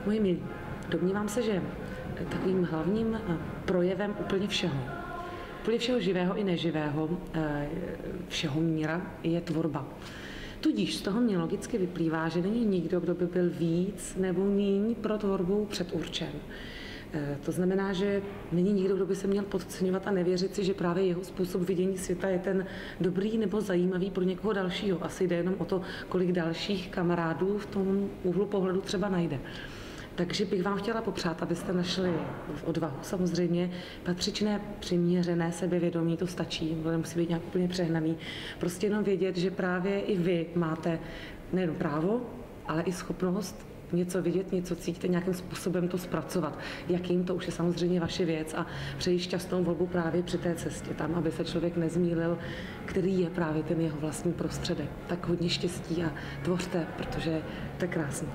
Moji milí, domnívám se, že takovým hlavním projevem úplně všeho živého i neživého, všeho míra je tvorba. Tudíž z toho mě logicky vyplývá, že není nikdo, kdo by byl víc nebo míň pro tvorbu předurčen. To znamená, že není nikdo, kdo by se měl podceňovat a nevěřit si, že právě jeho způsob vidění světa je ten dobrý nebo zajímavý pro někoho dalšího. Asi jde jenom o to, kolik dalších kamarádů v tom úhlu pohledu třeba najde. Takže bych vám chtěla popřát, abyste našli odvahu. Samozřejmě patřičné, přiměřené sebevědomí, to stačí, nemusí být nějak úplně přehnaný. Prostě jenom vědět, že právě i vy máte nejen právo, ale i schopnost něco vidět, něco cítit, nějakým způsobem to zpracovat. Jakým, to už je samozřejmě vaše věc a přeji šťastnou volbu právě při té cestě, tam, aby se člověk nezmýlil, který je právě ten jeho vlastní prostředek. Tak hodně štěstí a tvořte, protože to je krásné.